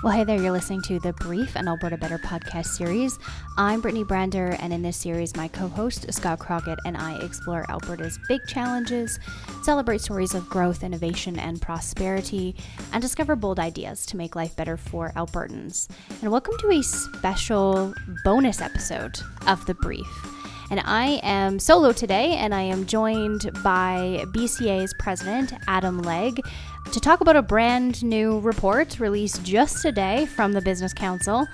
Well, hey there, you're listening to the Brief, an Alberta Better podcast series. I'm Brittany Brander, and in this series, my co-host, Scott Crockett, and I explore Alberta's big challenges, celebrate stories of growth, innovation, and prosperity, and discover bold ideas to make life better for Albertans. And welcome to a special bonus episode of the Brief. And I am solo today, and I am joined by BCA's president, Adam Legg, to talk about a brand new report released just today from the Business Council.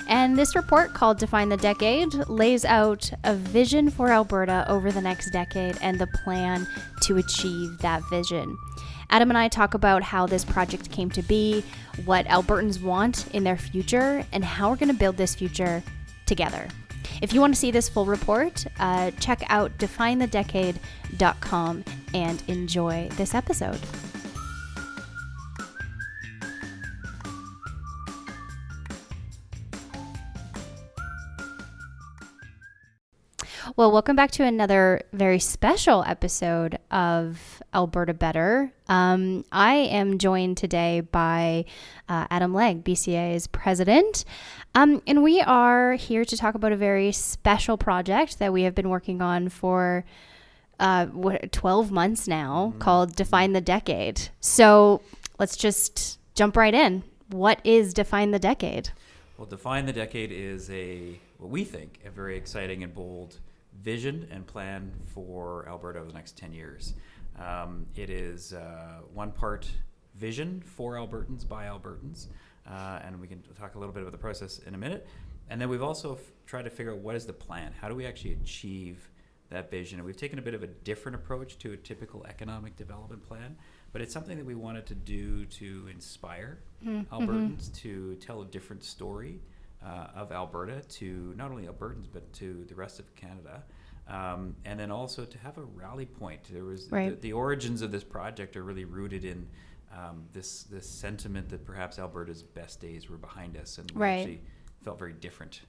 And this report, called Define the Decade, lays out a vision for Alberta over the next decade and the plan to achieve that vision. Adam and I talk about how this project came to be, what Albertans want in their future, and how we're going to build this future together. If you want to see this full report, check out definethedecade.com and enjoy this episode. Well, welcome back to another very special episode of Alberta Better. I am joined today by Adam Legg, BCA's president, and we are here to talk about a very special project that we have been working on for 12 months now, called Define the Decade. So let's just jump right in. What is Define the Decade? Well, Define the Decade is what we think, a very exciting and bold vision and plan for Alberta over the next 10 years. It is one part vision for Albertans by Albertans, and we can talk a little bit about the process in a minute. And then we've also tried to figure out what is the plan. How do we actually achieve that vision? And we've taken a bit of a different approach to a typical economic development plan, but it's something that we wanted to do to inspire Albertans to tell a different story of Alberta to not only Albertans but to the rest of Canada, and then also to have a rally point. There was the origins of this project are really rooted in this sentiment that perhaps Alberta's best days were behind us, and we actually felt very different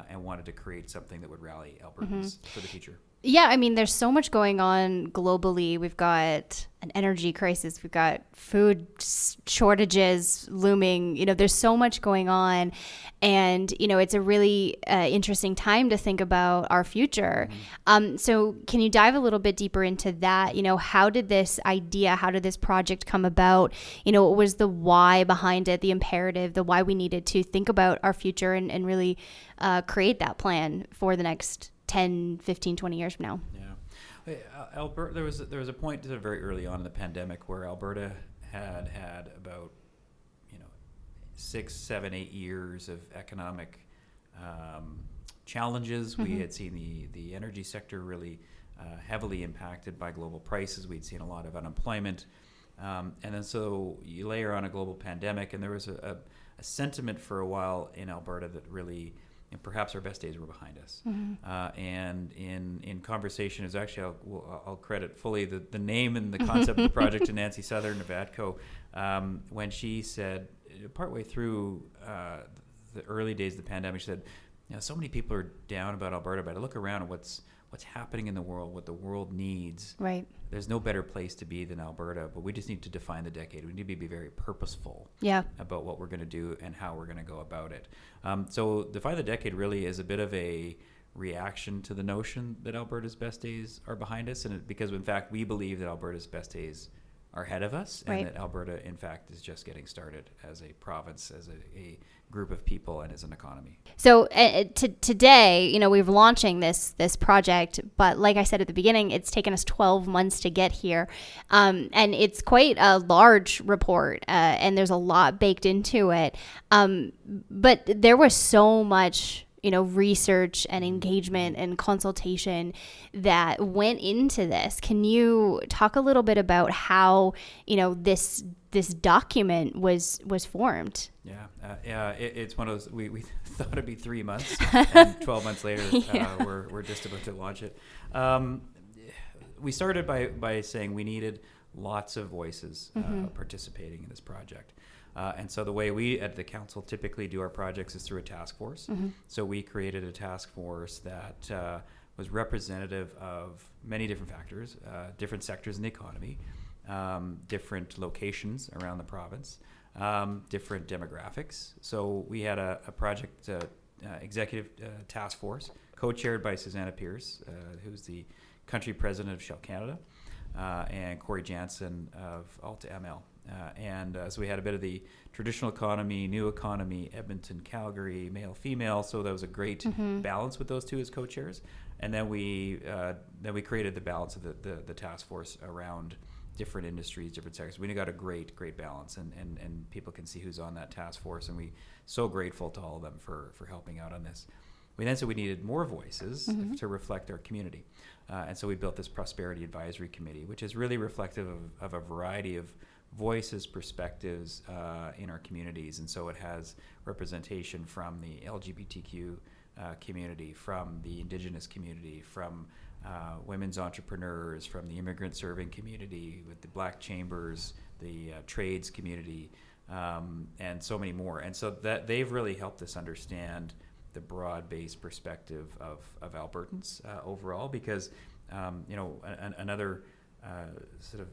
and wanted to create something that would rally Albertans for the future. Yeah, I mean, there's so much going on globally. We've got an energy crisis. We've got food shortages looming. There's so much going on. And, it's a really interesting time to think about our future. So can you dive a little bit deeper into that? How did this project come about? What was the why behind it, the imperative, the why we needed to think about our future and really create that plan for the next 10, 15, 20 years from now? Yeah. Alberta, there was a point very early on in the pandemic where Alberta had about 6, 7, 8 years of economic challenges. We had seen the energy sector really heavily impacted by global prices. We'd seen a lot of unemployment, and then so you layer on a global pandemic, and there was a sentiment for a while in Alberta that really, perhaps our best days were behind us. And in conversation, is actually I'll credit fully the name and the concept of the project to Nancy Southern of ATCO, when she said, partway through the early days of the pandemic, she said, so many people are down about Alberta, but I look around at what's happening in the world, what the world needs. Right. There's no better place to be than Alberta, but we just need to define the decade. We need to be very purposeful about what we're going to do and how we're going to go about it. So Define the Decade really is a bit of a reaction to the notion that Alberta's best days are behind us, and because in fact we believe that Alberta's best days are ahead of us, and that Alberta in fact is just getting started as a province, as a group of people, and as an economy. So today, we're launching this project, but like I said at the beginning, it's taken us 12 months to get here, and it's quite a large report, and there's a lot baked into it, but there was so much research and engagement and consultation that went into this. Can you talk a little bit about how, this document was formed? It's one of those, we thought it'd be 3 months, and 12 months later, we're just about to launch it. We started by saying we needed lots of voices participating in this project. And so the way we at the council typically do our projects is through a task force. So we created a task force that was representative of many different factors, different sectors in the economy, different locations around the province, different demographics. So we had a project executive task force co-chaired by Susanna Pierce, who's the country president of Shell Canada, and Corey Jansen of Alta ML. So we had a bit of the traditional economy, new economy, Edmonton, Calgary, male, female. So that was a great balance with those two as co-chairs. And then we created the balance of the task force around different industries, different sectors. We got a great balance, and people can see who's on that task force. And we so grateful to all of them for helping out on this. We then said we needed more voices to reflect our community. And so we built this Prosperity Advisory Committee, which is really reflective of a variety of voices, perspectives in our communities. And so it has representation from the LGBTQ community, from the Indigenous community, from women's entrepreneurs, from the immigrant serving community, with the Black Chambers, the trades community, and so many more. And so that they've really helped us understand the broad-based perspective of Albertans overall, because another sort of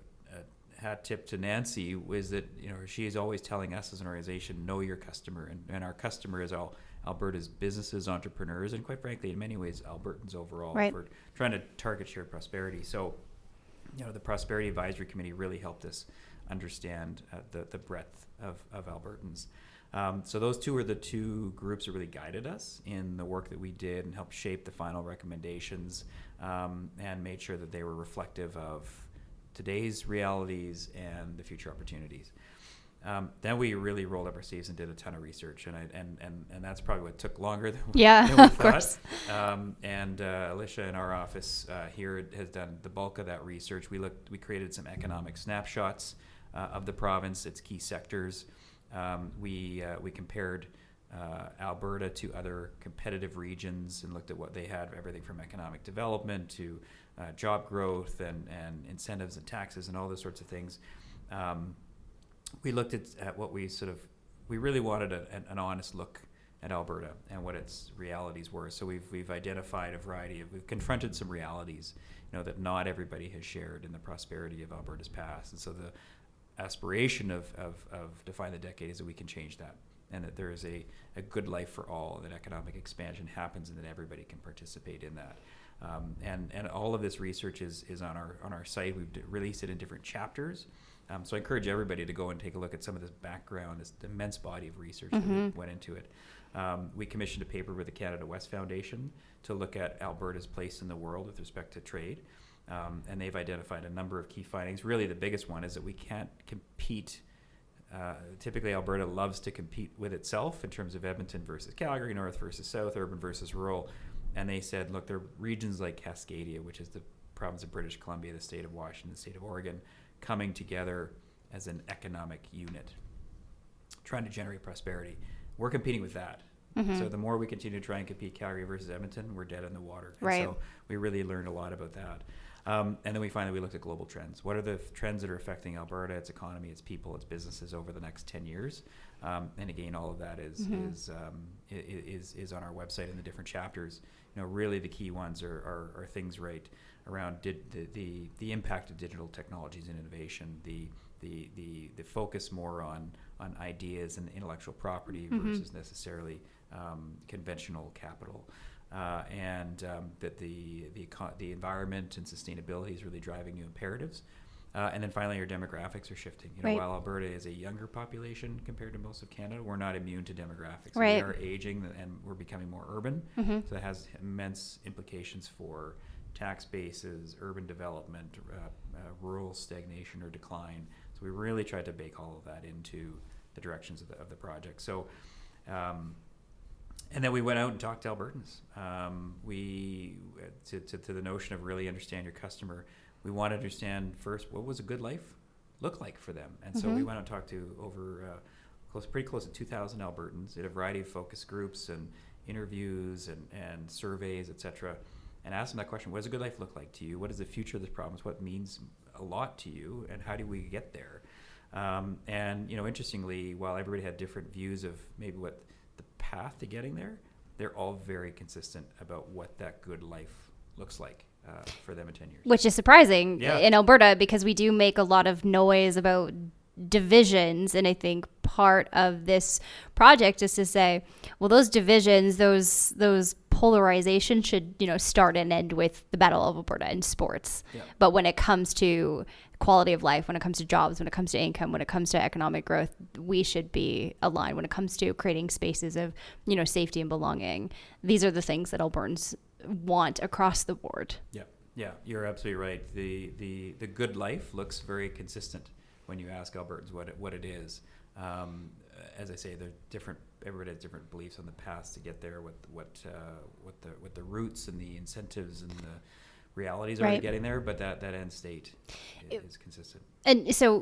hat tip to Nancy was that she is always telling us as an organization, know your customer, and our customer is all Alberta's businesses, entrepreneurs, and quite frankly, in many ways, Albertans overall. Right. We're trying to target shared prosperity. So, the Prosperity Advisory Committee really helped us understand the breadth of Albertans. So those two are the two groups that really guided us in the work that we did and helped shape the final recommendations, and made sure that they were reflective of today's realities and the future opportunities. Then we really rolled up our sleeves and did a ton of research, and that's probably what took longer than we of thought. course. Alicia in our office here has done the bulk of that research. We created some economic snapshots of the province, its key sectors. We compared Alberta to other competitive regions and looked at what they had, everything from economic development to job growth and incentives and taxes and all those sorts of things. We looked at what we really wanted an honest look at Alberta and what its realities were. So we've identified we've confronted some realities, that not everybody has shared in the prosperity of Alberta's past. And so the aspiration of Define the Decade is that we can change that, and that there is a good life for all, and that economic expansion happens, and that everybody can participate in that. And all of this research is on our site. We've released it in different chapters. So I encourage everybody to go and take a look at some of this background, this immense body of research that went into it. We commissioned a paper with the Canada West Foundation to look at Alberta's place in the world with respect to trade. And they've identified a number of key findings. Really, the biggest one is that we can't compete. Typically, Alberta loves to compete with itself in terms of Edmonton versus Calgary, north versus south, urban versus rural. And they said, look, there are regions like Cascadia, which is the province of British Columbia, the state of Washington, the state of Oregon, coming together as an economic unit, trying to generate prosperity. We're competing with that. So the more we continue to try and compete Calgary versus Edmonton, we're dead in the water. Right. And so we really learned a lot about that. And then we finally looked at global trends. What are the trends that are affecting Alberta, its economy, its people, its businesses over the next 10 years? And again, all of that is on our website in the different chapters. Really the key ones are things right around the impact of digital technologies and innovation, the focus more on ideas and intellectual property versus necessarily conventional capital. That the environment and sustainability is really driving new imperatives. And then finally, our demographics are shifting. Right. While Alberta is a younger population compared to most of Canada, we're not immune to demographics. Right. We are aging and we're becoming more urban. So that has immense implications for tax bases, urban development, rural stagnation or decline. So we really tried to bake all of that into the directions of the project. So. And then we went out and talked to Albertans. To the notion of really understand your customer, we want to understand first what was a good life look like for them. And so we went out and talked to pretty close to 2,000 Albertans, did a variety of focus groups and interviews and surveys, et cetera, and asked them that question: what does a good life look like to you? What is the future of this province? What means a lot to you? And how do we get there? Interestingly, while everybody had different views of maybe what the path to getting there, they're all very consistent about what that good life looks like for them in 10 years. Which is surprising in Alberta, because we do make a lot of noise about divisions, and I think part of this project is to say, well, those divisions, those polarization should, start and end with the Battle of Alberta in sports. Yeah. But when it comes to quality of life, when it comes to jobs, when it comes to income, when it comes to economic growth, we should be aligned. When it comes to creating spaces of, safety and belonging, these are the things that Albertans want across the board. Yeah. Yeah, you're absolutely right. The good life looks very consistent when you ask Albertans what it is. As I say, they're different. Everybody has different beliefs on the paths to get there. What the roots and the incentives and the realities are to getting there. But that end state is consistent. And so,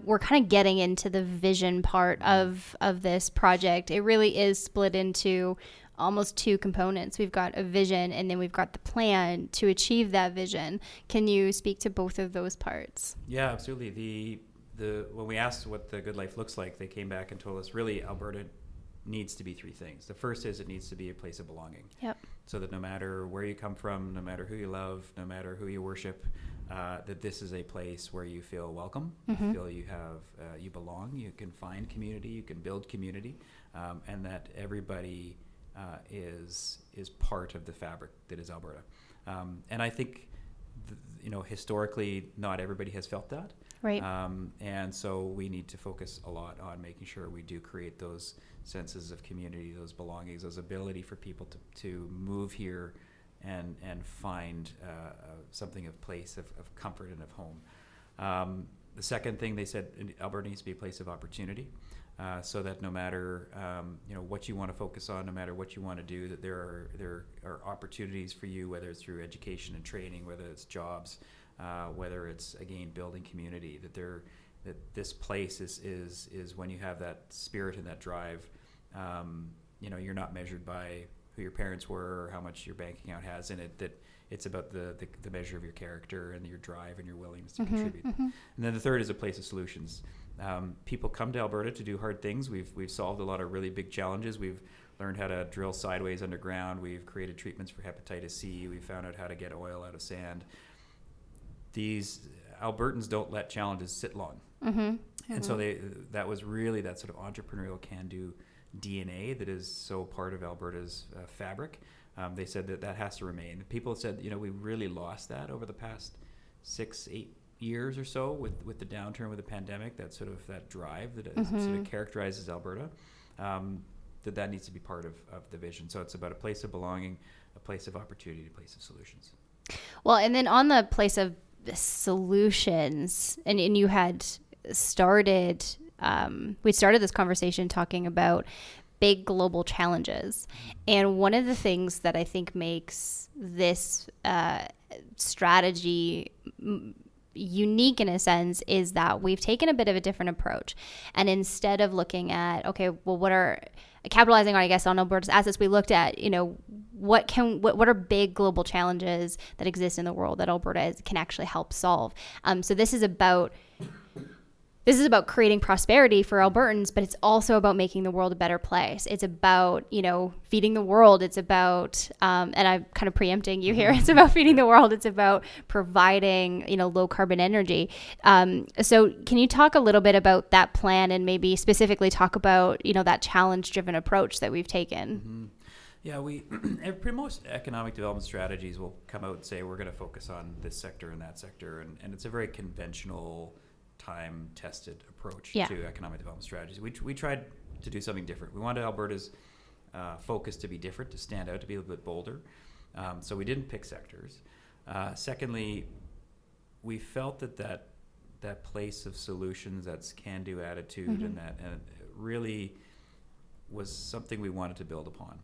we're kind of getting into the vision part of this project. It really is split into almost two components. We've got a vision, and then we've got the plan to achieve that vision. Can you speak to both of those parts? Yeah, absolutely. When we asked what the good life looks like, they came back and told us really Alberta needs to be three things. The first is it needs to be a place of belonging. Yep. So that no matter where you come from, no matter who you love, no matter who you worship, that this is a place where you feel welcome, you feel you have you belong, you can find community, you can build community, and that everybody is part of the fabric that is Alberta. And I think, historically, not everybody has felt that. Right. And so we need to focus a lot on making sure we do create those senses of community, those belongings, those ability for people to move here and find something of place of comfort and of home. The second thing they said, Alberta needs to be a place of opportunity. So that no matter what you want to focus on, no matter what you want to do, that there are opportunities for you, whether it's through education and training, whether it's jobs, whether it's again building community. That this place is when you have that spirit and that drive. You're not measured by who your parents were or how much your bank account has in it. That it's about the measure of your character and your drive and your willingness to contribute. And then the third is a place of solutions. People come to Alberta to do hard things. We've solved a lot of really big challenges. We've learned how to drill sideways underground. We've created treatments for hepatitis C. We've found out how to get oil out of sand. These Albertans don't let challenges sit long. And so that was really that sort of entrepreneurial can-do DNA that is so part of Alberta's fabric. They said that has to remain. People said, we really lost that over the past 6-8 years or so with the downturn with the pandemic, that sort of that drive that sort of characterizes Alberta, that needs to be part of the vision. So it's about a place of belonging, a place of opportunity, a place of solutions. Well, and then on the place of solutions, and you had started, we started this conversation talking about big global challenges. And one of the things that I think makes this strategy unique in a sense is that we've taken a bit of a different approach. And instead of looking at, okay, well, what are capitalizing on, I guess, on Alberta's assets, we looked at, what are big global challenges that exist in the world that Alberta can actually help solve. So this is about creating prosperity for Albertans, but it's also about making the world a better place. It's about, feeding the world. It's about, and I'm kind of preempting you here. It's about feeding the world. It's about providing, low carbon energy. So can you talk a little bit about that plan and maybe specifically talk about, that challenge driven approach that we've taken? Yeah, pretty most economic development strategies will come out and say, we're going to focus on this sector and that sector. And it's a very conventional, time-tested approach to economic development strategies. We tried to do something different. We wanted Alberta's focus to be different, to stand out, to be a little bit bolder. So we didn't pick sectors. Secondly, we felt that place of solutions, that's can-do attitude, and that really was something we wanted to build upon.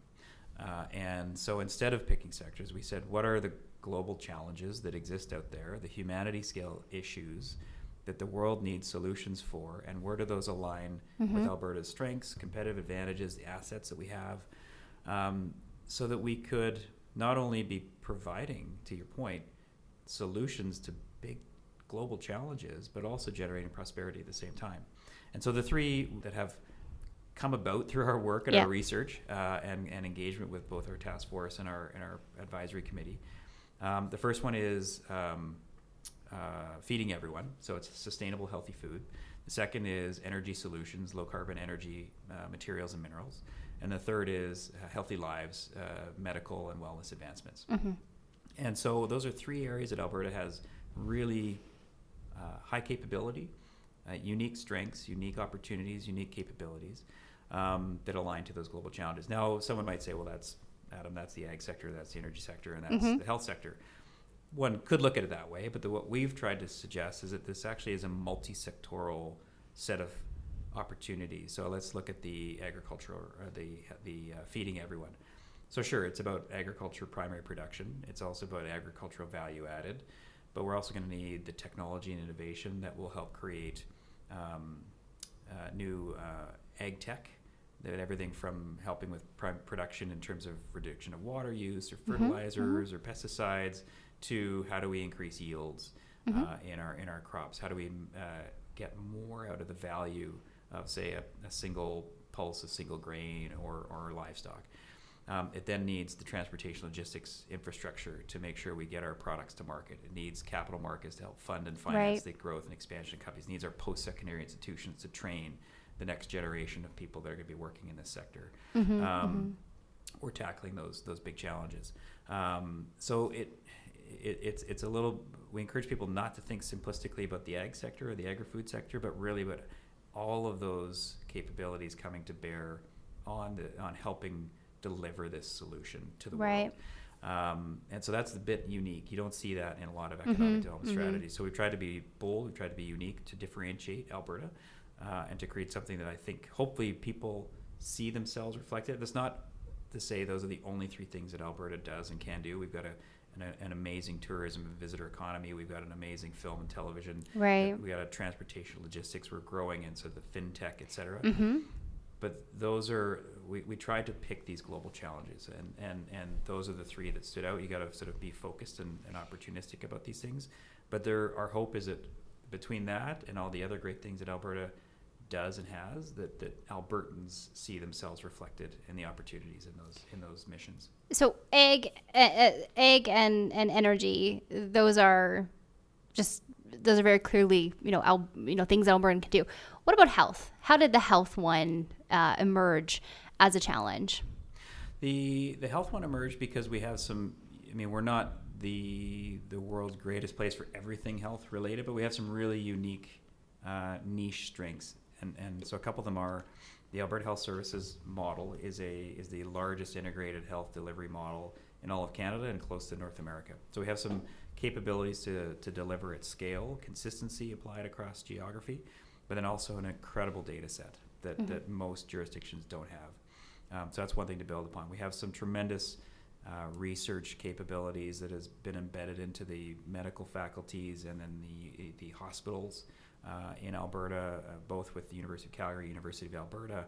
And so instead of picking sectors, we said, what are the global challenges that exist out there, the humanity scale issues that the world needs solutions for, and where do those align with Alberta's strengths, competitive advantages, the assets that we have, so that we could not only be providing, to your point, solutions to big global challenges, but also generating prosperity at the same time. And so the three that have come about through our work and our research and engagement with both our task force and our advisory committee. The first one is feeding everyone, so it's sustainable, healthy food. The second is energy solutions, low carbon energy materials and minerals. And the third is healthy lives, medical and wellness advancements. Mm-hmm. And so those are three areas that Alberta has really high capability, unique strengths, unique opportunities, unique capabilities that align to those global challenges. Now, someone might say, well, that's the ag sector, that's the energy sector, and that's mm-hmm. the health sector. One could look at it that way, but what we've tried to suggest is that this actually is a multi-sectoral set of opportunities. So let's look at the agricultural, or the feeding everyone. So sure, it's about agriculture primary production. It's also about agricultural value added, but we're also going to need the technology and innovation that will help create new ag tech, that everything from helping with production in terms of reduction of water use or fertilizers or pesticides, to how do we increase yields in our crops? How do we get more out of the value of, say, a single pulse of single grain or livestock? It then needs the transportation logistics infrastructure to make sure we get our products to market. It needs capital markets to help fund and finance the growth and expansion of companies. It needs our post-secondary institutions to train the next generation of people that are going to be working in this sector. We're tackling those big challenges. So it's a little, we encourage people not to think simplistically about the ag sector or the agri-food sector, but really about all of those capabilities coming to bear on helping deliver this solution to the world. And so that's a bit unique. You don't see that in a lot of economic development strategies. So we've tried to be bold, we've tried to be unique, to differentiate Alberta, and to create something that I think hopefully people see themselves reflected. That's not to say those are the only three things that Alberta does and can do. We've got an amazing tourism and visitor economy. We've got an amazing film and television. We've got a transportation logistics. We're growing into the fintech, et cetera. But those are, we tried to pick these global challenges, and those are the three that stood out. You got to sort of be focused and opportunistic about these things. But our hope is that between that and all the other great things that Alberta does and has, that Albertans see themselves reflected in the opportunities in those missions. So ag and energy, those are very clearly things Albertan can do. What about health? How did the health one emerge as a challenge? The health one emerged because we have we're not the world's greatest place for everything health related, but we have some really unique niche strengths. And so a couple of them are the Alberta Health Services model is the largest integrated health delivery model in all of Canada and close to North America. So we have some capabilities to deliver at scale, consistency applied across geography, but then also an incredible data set that most jurisdictions don't have. So that's one thing to build upon. We have some tremendous research capabilities that has been embedded into the medical faculties and then the hospitals in Alberta, both with the University of Calgary, University of Alberta,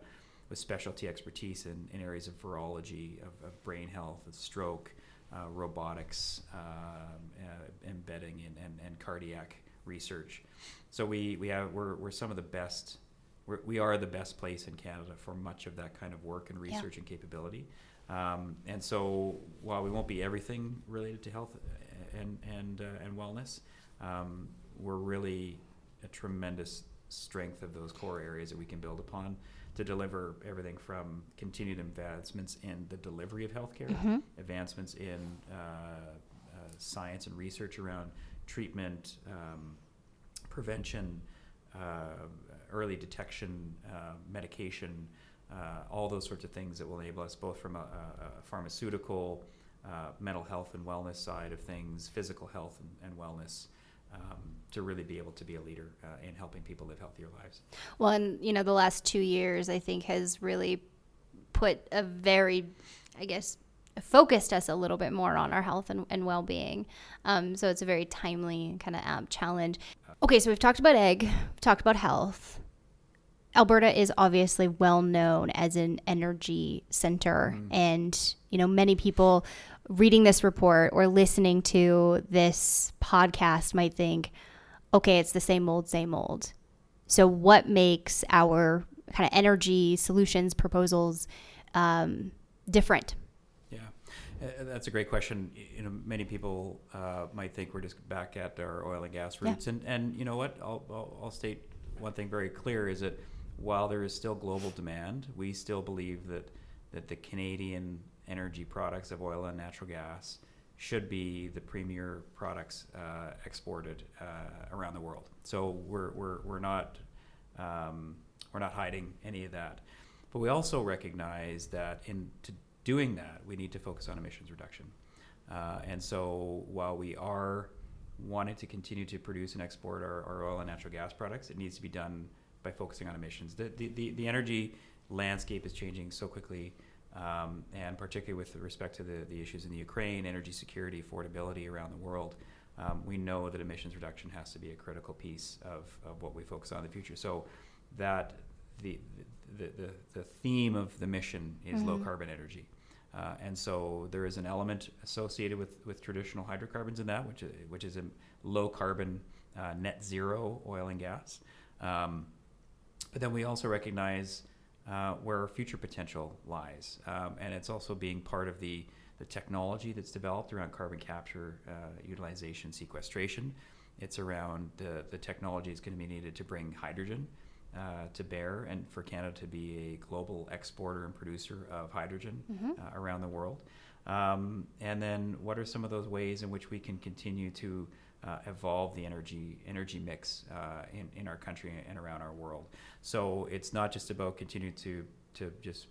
with specialty expertise in areas of virology, of brain health, of stroke, robotics, embedding and cardiac research. So we're some of the best. We are the best place in Canada for much of that kind of work and research and capability. And so while we won't be everything related to health and wellness, we're really a tremendous strength of those core areas that we can build upon to deliver everything from continued advancements in the delivery of healthcare, advancements in science and research around treatment, prevention, early detection, medication, all those sorts of things that will enable us both from a pharmaceutical, mental health and wellness side of things, physical health and wellness, to really be able to be a leader in helping people live healthier lives. Well, and the last 2 years, I think, has really put a very, focused us a little bit more on our health and well-being. So it's a very timely kind of challenge. Okay, so we've talked about ag, we've talked about health. Alberta is obviously well known as an energy center, and many people reading this report or listening to this podcast might think, okay, it's the same old. So what makes our kind of energy solutions proposals different? Yeah, that's a great question. Many people might think we're just back at our oil and gas roots, and you know what? I'll state one thing very clear is that while there is still global demand, we still believe that the Canadian energy products of oil and natural gas should be the premier products exported around the world. So we're not hiding any of that. But we also recognize that to doing that, we need to focus on emissions reduction. And so while we are wanting to continue to produce and export our oil and natural gas products, it needs to be done by focusing on emissions. The energy landscape is changing so quickly, and particularly with respect to the issues in the Ukraine, energy security, affordability around the world, we know that emissions reduction has to be a critical piece of what we focus on in the future. So that the theme of the mission is low carbon energy. And so there is an element associated with traditional hydrocarbons in that, which is a low carbon net zero oil and gas. But then we also recognize where our future potential lies. And it's also being part of the technology that's developed around carbon capture, utilization, sequestration. It's around the technology that's going to be needed to bring hydrogen to bear, and for Canada to be a global exporter and producer of hydrogen around the world. And then what are some of those ways in which we can continue to evolve the energy mix in our country and around our world? So it's not just about continue to just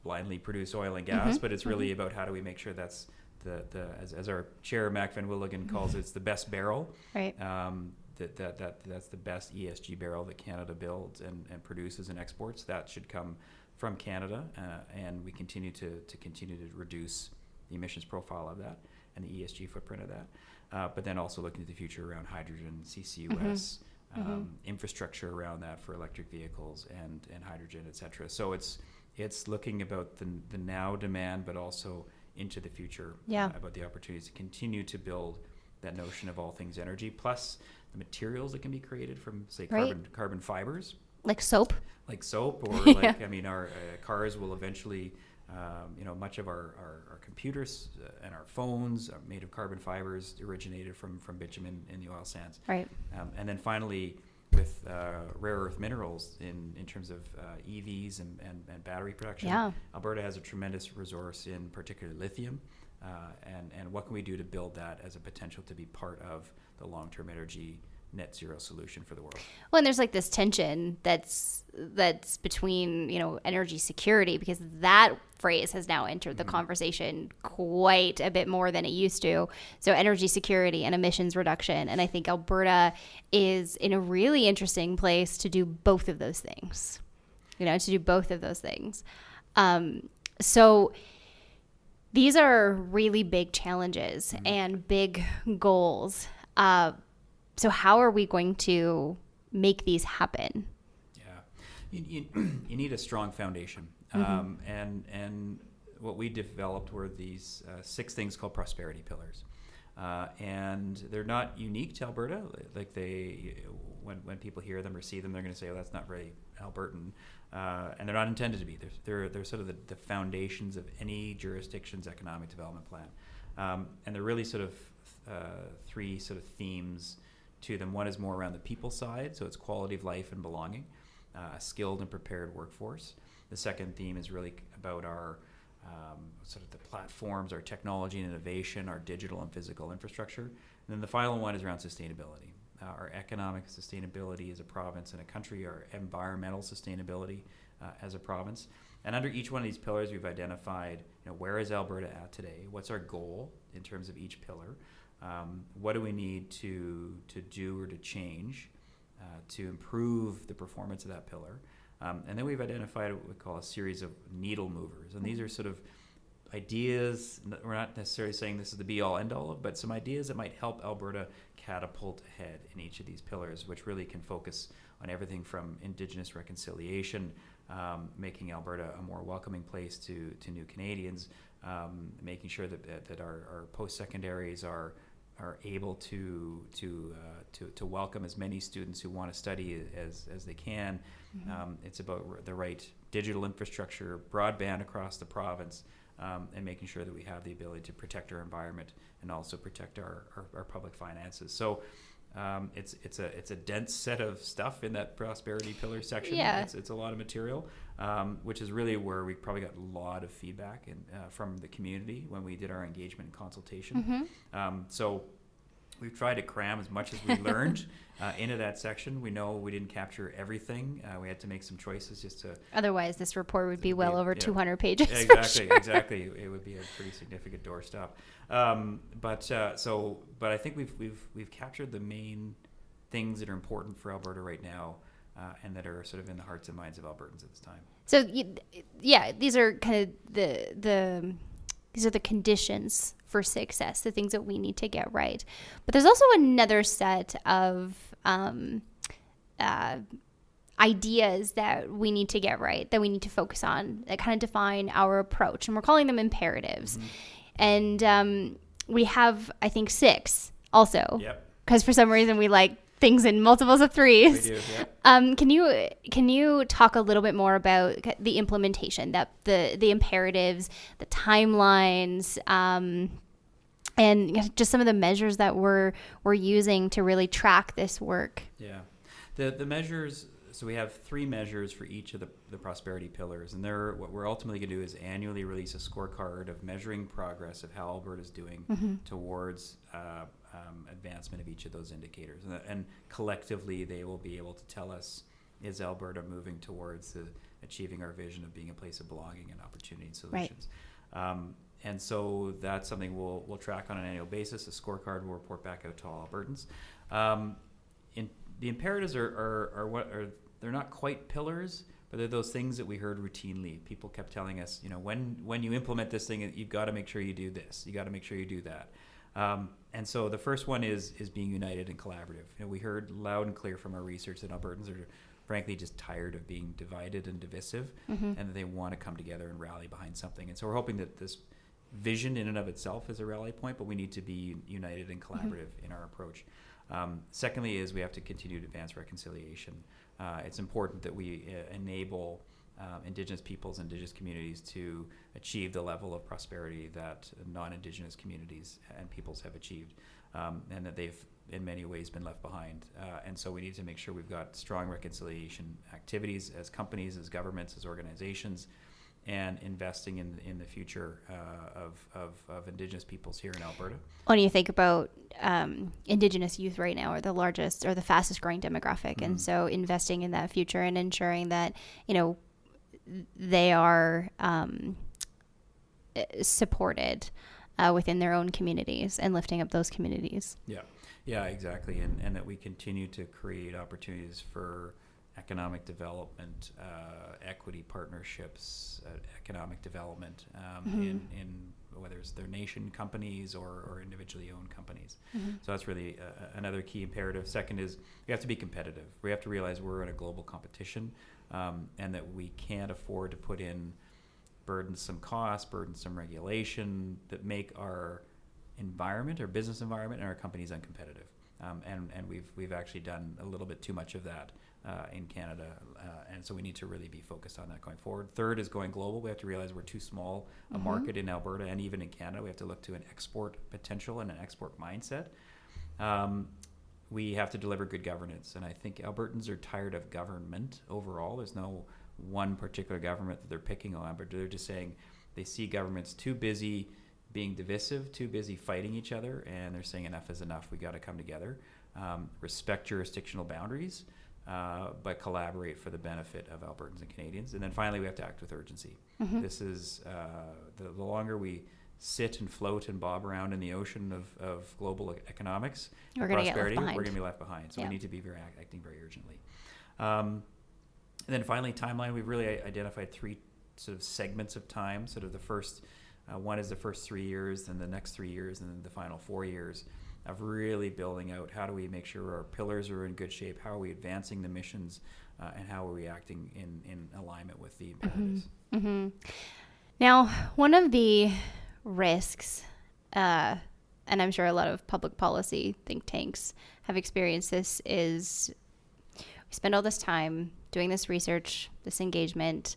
blindly produce oil and gas, but it's really about how do we make sure that's as our chair Mac Van Willigen calls it, it's the best barrel. Right. That's the best ESG barrel that Canada builds and produces and exports. That should come from Canada, and we continue to reduce the emissions profile of that and the ESG footprint of that. But then also looking to the future around hydrogen, CCUS, infrastructure around that for electric vehicles and hydrogen, et cetera. So it's looking about the now demand, but also into the future, about the opportunities to continue to build that notion of all things energy, plus the materials that can be created from, say, carbon fibers. Like soap, or like, I mean, our cars will eventually, much of our computers and our phones are made of carbon fibers originated from bitumen in the oil sands. Right. And then finally, with rare earth minerals in terms of EVs and battery production, Alberta has a tremendous resource in particularly lithium. And what can we do to build that as a potential to be part of the long-term energy net zero solution for the world? Well, and there's like this tension that's between, energy security, because that phrase has now entered the conversation quite a bit more than it used to. So energy security and emissions reduction. And I think Alberta is in a really interesting place to do both of those things, So these are really big challenges and big goals. So how are we going to make these happen? Yeah, you need a strong foundation. And what we developed were these 6 things called prosperity pillars. And they're not unique to Alberta. Like when people hear them or see them, they're going to say, "Oh, that's not very Albertan," and they're not intended to be. They're sort of the foundations of any jurisdiction's economic development plan, and they're really sort of 3 sort of themes to them. One is more around the people side, so it's quality of life and belonging, a skilled and prepared workforce. The second theme is really about our sort of the platforms, our technology and innovation, our digital and physical infrastructure. And then the final one is around sustainability. Our economic sustainability as a province and a country, our environmental sustainability as a province. And under each one of these pillars, we've identified, where is Alberta at today? What's our goal in terms of each pillar? What do we need to do or to change to improve the performance of that pillar? And then we've identified what we call a series of needle movers. And these are sort of ideas. We're not necessarily saying this is the be-all, end-all of, but some ideas that might help Alberta catapult ahead in each of these pillars, which really can focus on everything from Indigenous reconciliation, making Alberta a more welcoming place to new Canadians, making sure that our post-secondaries are able to welcome as many students who want to study as they can. It's about the right digital infrastructure, broadband across the province, and making sure that we have the ability to protect our environment and also protect our public finances. So It's a dense set of stuff in that prosperity pillar section. Yeah. It's a lot of material, which is really where we probably got a lot of feedback from the community when we did our engagement and consultation. So we've tried to cram as much as we learned into that section. We know we didn't capture everything. We had to make some choices just to... Otherwise, this report would be well over 200 pages. Exactly, sure. Exactly. It would be a pretty significant doorstop. But I think we've captured the main things that are important for Alberta right now, and that are sort of in the hearts and minds of Albertans at this time. So, yeah, these are kind of these are the conditions for success, the things that we need to get right. But there's also another set of ideas that we need to get right, that we need to focus on, that kind of define our approach. And we're calling them imperatives. And we have, I think, 6 also. Yep. Because for some reason we like things in multiples of 3s. We do, yeah. Can you talk a little bit more about the implementation, that the imperatives, the timelines, and just some of the measures that we're using to really track this work? Yeah, the measures. So we have 3 measures for each of the prosperity pillars, and what we're ultimately going to do is annually release a scorecard of measuring progress of how Alberta is doing towards advancement of each of those indicators, and collectively they will be able to tell us, is Alberta moving towards achieving our vision of being a place of belonging and opportunity and solutions. Right. And so that's something we'll track on an annual basis. A scorecard will report back out to all Albertans. The imperatives are they're not quite pillars, but they're those things that we heard routinely. People kept telling us, when you implement this thing, you've got to make sure you do this. You got to make sure you do that. And so the first one is being united and collaborative. We heard loud and clear from our research that Albertans are frankly just tired of being divided and divisive, and that they want to come together and rally behind something. And so we're hoping that this vision in and of itself is a rally point, but we need to be united and collaborative in our approach. Secondly is we have to continue to advance reconciliation. It's important that we enable Indigenous peoples and Indigenous communities to achieve the level of prosperity that non-Indigenous communities and peoples have achieved, and that they've in many ways been left behind. And so we need to make sure we've got strong reconciliation activities as companies, as governments, as organizations, and investing in the future of Indigenous peoples here in Alberta. When you think about Indigenous youth right now are the largest or the fastest growing demographic, and so investing in that future and ensuring that they are supported within their own communities and lifting up those communities. Yeah, exactly, and that we continue to create opportunities for economic development, equity partnerships, economic development in whether it's their nation companies or individually owned companies. So that's really another key imperative. Second is we have to be competitive. We have to realize we're in a global competition, and that we can't afford to put in burdensome costs, burdensome regulation that make our environment, our business environment, and our companies uncompetitive. And we've actually done a little bit too much of that in Canada, and so we need to really be focused on that going forward. Third is going global. We have to realize we're too small a market in Alberta and even in Canada. We have to look to an export potential and an export mindset. We have to deliver good governance, and I think Albertans are tired of government overall. There's no one particular government that they're picking on, but they're just saying they see governments too busy being divisive, too busy fighting each other, and they're saying enough is enough. We got to come together, respect jurisdictional boundaries, but collaborate for the benefit of Albertans and Canadians. And then finally, we have to act with urgency. This is the longer we sit and float and bob around in the ocean of global economics and prosperity, we're going to be left behind. So we need to be acting very urgently. And then finally, timeline. We've really identified 3 sort of segments of time. Sort of the first one is the first 3 years, then the next 3 years, and then the final 4 years of really building out how do we make sure our pillars are in good shape, how are we advancing the missions, and how are we acting in alignment with the imperatives. Now, one of the risks, and I'm sure a lot of public policy think tanks have experienced this, is we spend all this time doing this research, this engagement,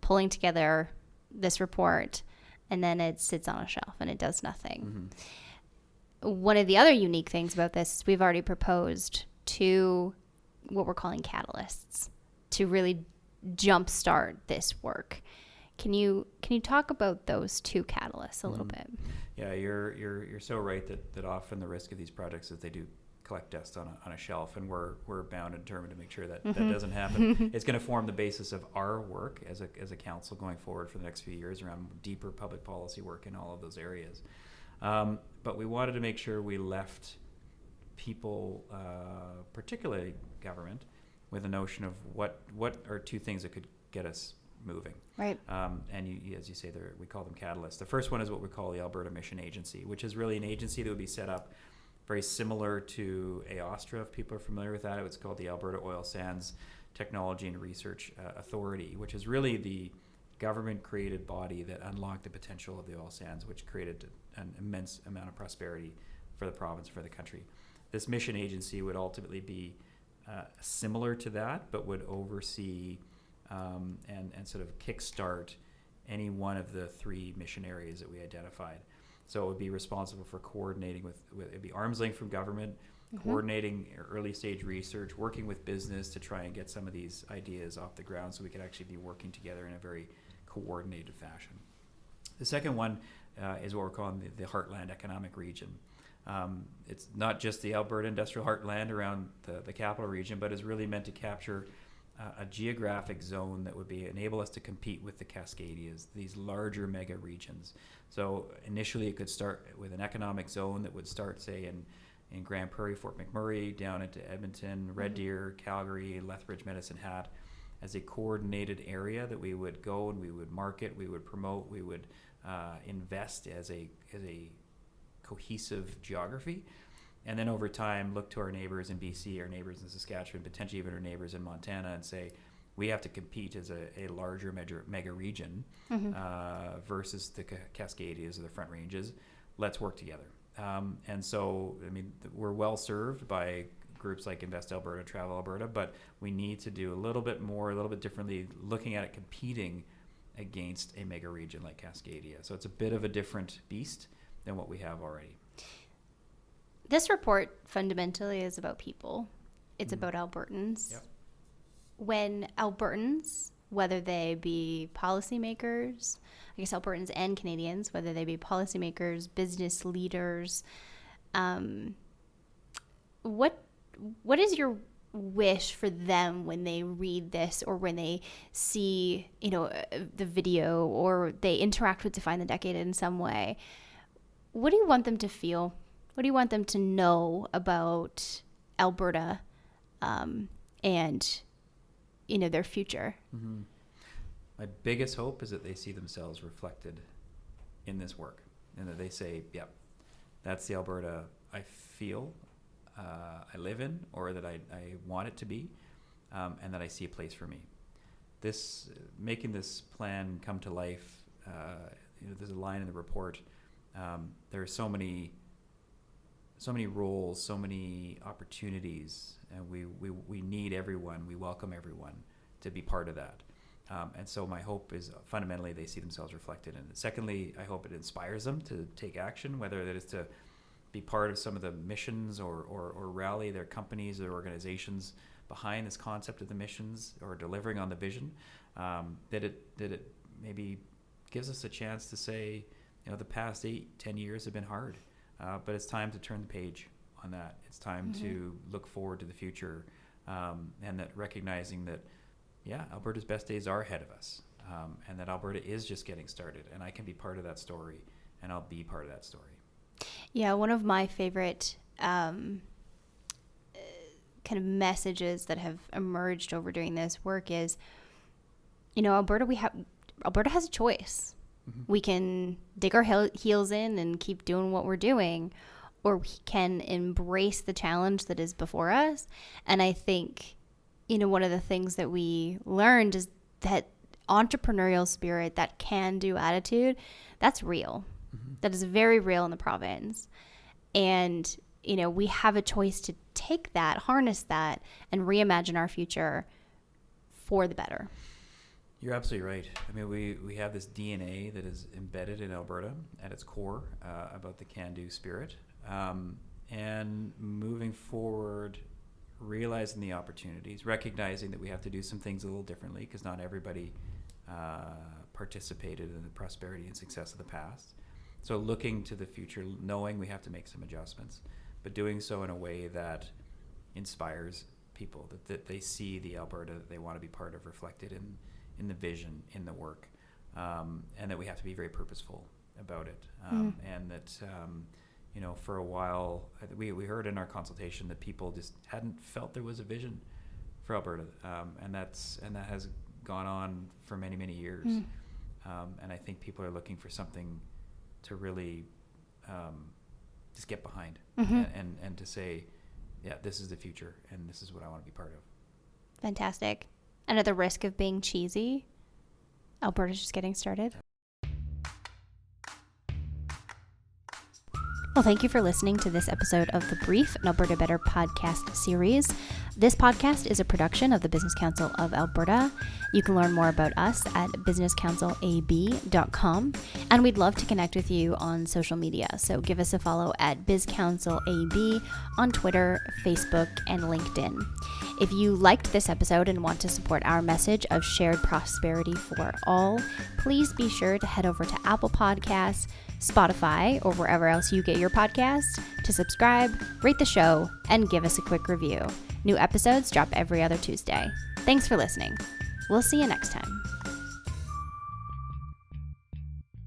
pulling together this report, and then it sits on a shelf and it does nothing. one of the other unique things about this is we've already proposed two what we're calling catalysts to really jumpstart this work. Can you talk about those two catalysts a little bit? Yeah, you're so right that often the risk of these projects is they do collect dust on a shelf, and we're bound and determined to make sure that that doesn't happen. It's going to form the basis of our work as a council going forward for the next few years around deeper public policy work in all of those areas. But we wanted to make sure we left people, particularly government, with a notion of what are two things that could get us moving. Right. And as you say, we call them catalysts. The first one is what we call the Alberta Mission Agency, which is really an agency that would be set up very similar to AOSTRA, if people are familiar with that. It's called the Alberta Oil Sands Technology and Research Authority, which is really the government-created body that unlocked the potential of the oil sands, which created an immense amount of prosperity for the province, for the country. This mission agency would ultimately be similar to that, but would oversee and sort of kickstart any one of the three mission areas that we identified. So it would be responsible for coordinating with it'd be arm's length from government, coordinating early stage research, working with business to try and get some of these ideas off the ground so we could actually be working together in a very coordinated fashion. The second one is what we're calling the Heartland Economic Region. It's not just the Alberta industrial heartland around the capital region, but is really meant to capture a geographic zone that would enable us to compete with the Cascadias, these larger mega regions. So initially it could start with an economic zone that would start, say, in Grand Prairie, Fort McMurray, down into Edmonton, Red Deer, Calgary, Lethbridge, Medicine Hat, as a coordinated area that we would go and we would market, we would promote, we would invest as a cohesive geography. And then over time, look to our neighbors in BC, our neighbors in Saskatchewan, potentially even our neighbors in Montana, and say, we have to compete as a larger mega region versus the Cascadias or the Front Ranges. Let's work together. And so, I mean, we're well served by groups like Invest Alberta, Travel Alberta, but we need to do a little bit more, a little bit differently, looking at it competing against a mega region like Cascadia. So it's a bit of a different beast than what we have already. This report fundamentally is about people. It's about Albertans. Yep. When Albertans, whether they be policymakers, I guess Albertans and Canadians, whether they be policymakers, business leaders, what is your wish for them when they read this or when they see, the video or they interact with Define the Decade in some way? What do you want them to feel? What do you want them to know about Alberta and, their future? Mm-hmm. My biggest hope is that they see themselves reflected in this work and that they say, yep, that's the Alberta I feel I live in, or that I want it to be, and that I see a place for me. Making this plan come to life, there's a line in the report, there are so many roles, so many opportunities, and we need everyone, we welcome everyone to be part of that. And so my hope is fundamentally they see themselves reflected in it. Secondly, I hope it inspires them to take action, whether that is to be part of some of the missions or rally their companies, their organizations behind this concept of the missions or delivering on the vision, that it maybe gives us a chance to say, the past 8-10 years have been hard. But it's time to turn the page on that. It's time to look forward to the future, and that recognizing that, Alberta's best days are ahead of us, and that Alberta is just getting started, and I can be part of that story, and I'll be part of that story. Yeah, one of my favorite kind of messages that have emerged over doing this work is, Alberta has a choice. We can dig our heels in and keep doing what we're doing, or we can embrace the challenge that is before us. And I think, one of the things that we learned is that entrepreneurial spirit, that can-do attitude, that's real. That is very real in the province. And, we have a choice to take that, harness that, and reimagine our future for the better. You're absolutely right. I mean, we have this DNA that is embedded in Alberta at its core about the can-do spirit. and moving forward, realizing the opportunities, recognizing that we have to do some things a little differently because not everybody participated in the prosperity and success of the past. So looking to the future, knowing we have to make some adjustments, but doing so in a way that inspires people, that they see the Alberta that they want to be part of reflected in the vision, in the work, and that we have to be very purposeful about it. And that, for a while, we heard in our consultation that people just hadn't felt there was a vision for Alberta, and that has gone on for many, many years. And I think people are looking for something to really just get behind and to say, yeah, this is the future and this is what I want to be part of. Fantastic. And at the risk of being cheesy, Alberta's just getting started. Well, thank you for listening to this episode of the Brief, an Alberta Better podcast series. This podcast is a production of the Business Council of Alberta. You can learn more about us at businesscouncilab.com, and we'd love to connect with you on social media. So give us a follow at BizCouncilAB on Twitter, Facebook, and LinkedIn. If you liked this episode and want to support our message of shared prosperity for all, please be sure to head over to Apple Podcasts, Spotify, or wherever else you get your podcasts to subscribe, rate the show, and give us a quick review. New episodes drop every other Tuesday. Thanks for listening. We'll see you next time.